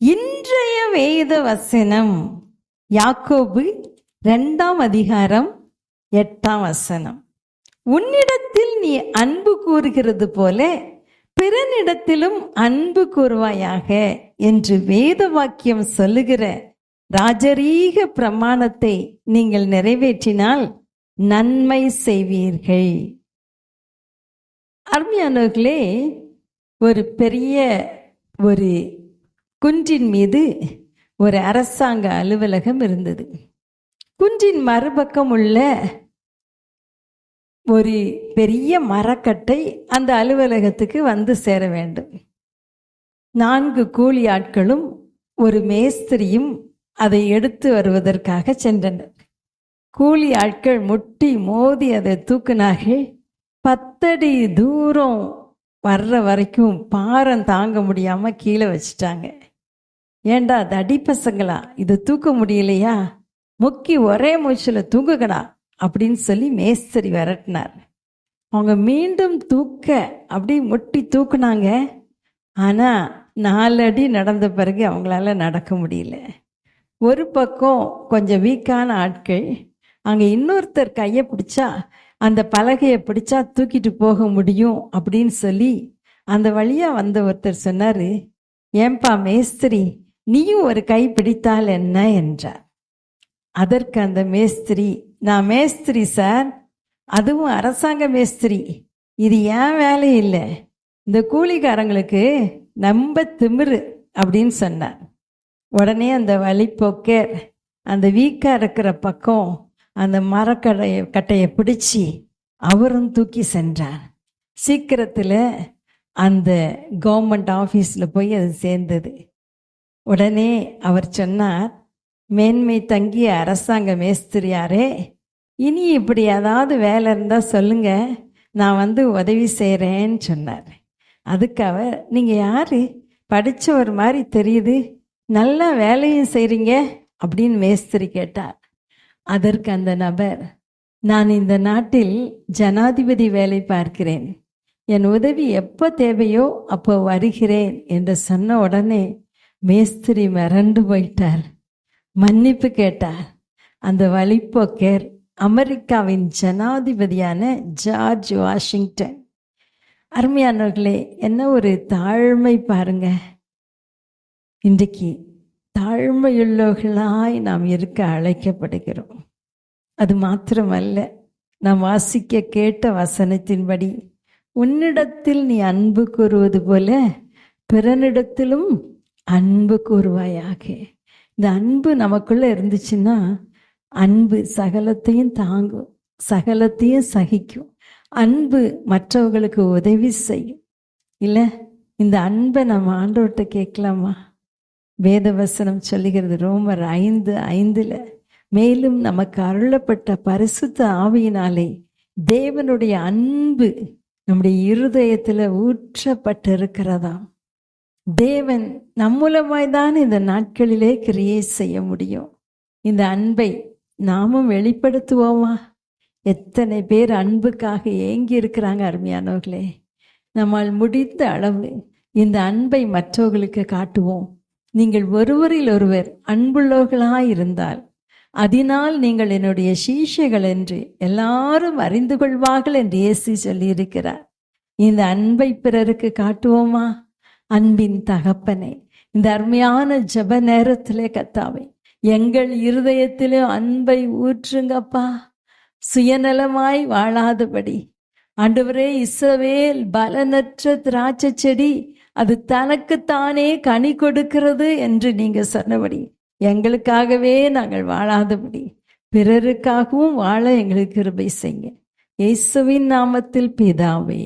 இன்றைய வேத வசனம் யாக்கோபு 2ஆம் அதிகாரம் 8ஆம் வசனம். உன்னிடத்தில் நீ அன்பு கூறுகிறது போல பிறனிடத்திலும் அன்பு கூறுவாயாக என்று வேத வாக்கியம் சொல்லுகிற ராஜரீக பிரமாணத்தை நீங்கள் நிறைவேற்றினால் நன்மை செய்வீர்கள். அருமையானவர்களே, ஒரு பெரிய ஒரு குன்றின் மீது ஒரு அரசாங்க அலுவலகம் இருந்தது. குன்றின் மறுபக்கம் உள்ள ஒரு பெரிய மரக்கட்டை அந்த அலுவலகத்துக்கு வந்து சேர வேண்டும். 4 கூலி ஆட்களும் ஒரு மேஸ்திரியும் அதை எடுத்து வருவதற்காக சென்றனர். கூலி ஆட்கள் முட்டி மோதி அதை தூக்குனார்கள். 10 அடி தூரம் வர்ற வரைக்கும் பாரம் தாங்க முடியாம கீழே வச்சுட்டாங்க. ஏண்டா தடி பசங்களா, இதை தூக்க முடியலையா, முக்கி ஒரே மூச்சில் தூக்குகடா அப்படின்னு சொல்லி மேஸ்திரி விரட்டினார். அவங்க மீண்டும் தூக்க அப்படி முட்டி தூக்குனாங்க. ஆனால் 4 அடி நடந்த பிறகு அவங்களால நடக்க முடியல. ஒரு பக்கம் கொஞ்சம் வீக்கான ஆட்கள், அங்கே இன்னொருத்தர் கையை பிடிச்சா அந்த பலகையை பிடிச்சா தூக்கிட்டு போக முடியும் அப்படின்னு சொல்லி அந்த வழியாக வந்த ஒருத்தர் சொன்னார், ஏன்பா மேஸ்திரி, நீயும் ஒரு கை பிடித்தால் என்ன என்றார். அதற்கு அந்த மேஸ்திரி, நான் மேஸ்திரி சார், அதுவும் அரசாங்க மேஸ்திரி, இது ஏன் வேலை இல்லை, இந்த கூலிக்காரங்களுக்கு நம்ப திமிரு அப்படின்னு சொன்னார். உடனே அந்த வழிப்போக்கர் அந்த வீக்காக இருக்கிற பக்கம் அந்த கட்டையை பிடிச்சி அவரும் தூக்கி சென்றார். சீக்கிரத்தில் அந்த கவர்மெண்ட் ஆஃபீஸில் போய் அது சேர்ந்தது. உடனே அவர் சொன்னார், மேன்மை தங்கிய அரசாங்க மேஸ்திரியாரே, இனி இப்படி ஏதாவது வேலை இருந்தால் சொல்லுங்க, நான் வந்து உதவி செய்கிறேன்னு சொன்னார். அதுக்கு அவர், நீங்கள் யார், படித்த ஒரு மாதிரி தெரியுது, நல்லா வேலையும் செய்கிறீங்க அப்படின்னு மேஸ்திரி கேட்டார். அதற்கு அந்த நபர், நான் இந்த நாட்டில் ஜனாதிபதி வேலை பார்க்கிறேன், என் உதவி எப்போ தேவையோ அப்போ வருகிறேன் என்று சொன்ன உடனே மேஸ்திரி மிரண்டு போயிட்டார். மன்னிப்பு கேட்டார். அந்த வழிப்போக்கர் அமெரிக்காவின் ஜனாதிபதியான ஜார்ஜ் வாஷிங்டன். அருமையானவர்களே, என்ன ஒரு தாழ்மை பாருங்க. இன்றைக்கு தாழ்மையுள்ளவர்களாய் நாம் இருக்க அழைக்கப்படுகிறோம். அது மாத்திரமல்ல, நாம் வாசிக்க கேட்ட வசனத்தின்படி உன்னிடத்தில் நீ அன்பு கூறுவது போல பிறனிடத்திலும் அன்பு கூறுவாயாக. இந்த அன்பு நமக்குள்ள இருந்துச்சுன்னா அன்பு சகலத்தையும் தாங்கும், சகலத்தையும் சகிக்கும். அன்பு மற்றவர்களுக்கு உதவி செய்யும். இல்லை, இந்த அன்பை நம்ம ஆண்டவர்கிட்ட கேட்கலாமா? வேதவசனம் சொல்லுகிறது ரோமர் 5:5, மேலும் நமக்கு அருளப்பட்ட பரிசுத்த ஆவியினாலே தேவனுடைய அன்பு நம்முடைய இருதயத்தில் ஊற்றப்பட்டிருக்கிறதாம். தேவன் நம் மூலமாய்தான் இந்த நாட்களிலே கிரியை செய்ய முடியும். இந்த அன்பை நாமும் வெளிப்படுத்துவோமா? எத்தனை பேர் அன்புக்காக ஏங்கி இருக்கிறாங்க. அருமையானவர்களே, நம்மால் முடிந்த அளவு இந்த அன்பை மற்றவர்களுக்கு காட்டுவோம். நீங்கள் ஒருவரில் ஒருவர் அன்புள்ளவர்களாயிருந்தால் அதனால் நீங்கள் என்னுடைய சீஷைகள் என்று எல்லாரும் அறிந்து கொள்வார்கள் என்று இயேசு சொல்லியிருக்கிறார். இந்த அன்பை பிறருக்கு காட்டுவோமா? அன்பின் தகப்பனே, இந்த அருமையான ஜெப நேரத்திலே கர்த்தாவே, எங்கள் இருதயத்திலே அன்பை ஊற்றுங்கப்பா. சுயநலமாய் வாழாதபடி ஆண்டவரே, இஸ்ரவேல் பலனற்ற திராட்சை செடி, அது தனக்குத்தானே கனி கொடுக்கிறது என்று நீங்க சொன்னபடி எங்களுக்காகவே நாங்கள் வாழாதபடி பிறருக்காகவும் வாழ எங்களுக்கு கிருபை செய்யுங்க. இயேசுவின் நாமத்தில் பிதாவே,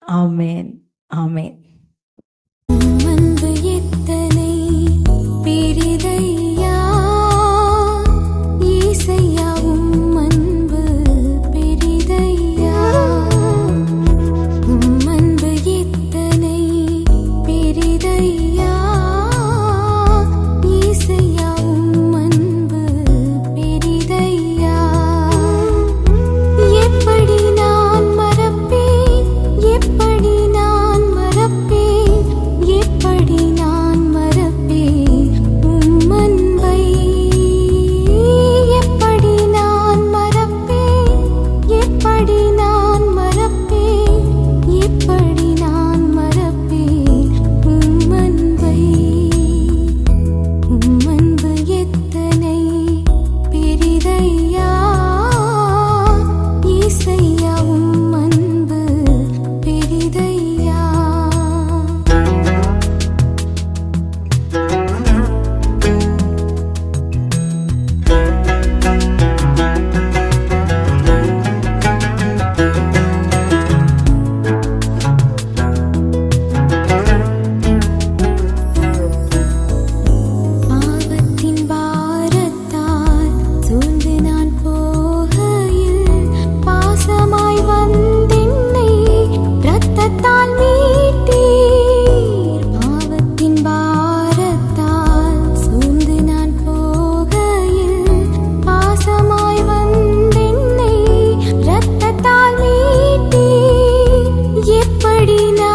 ஆமேன், ஆமேன். எப்படி நான் மறப்பேன், எப்படி நான் மறப்பேன். பாடினார்.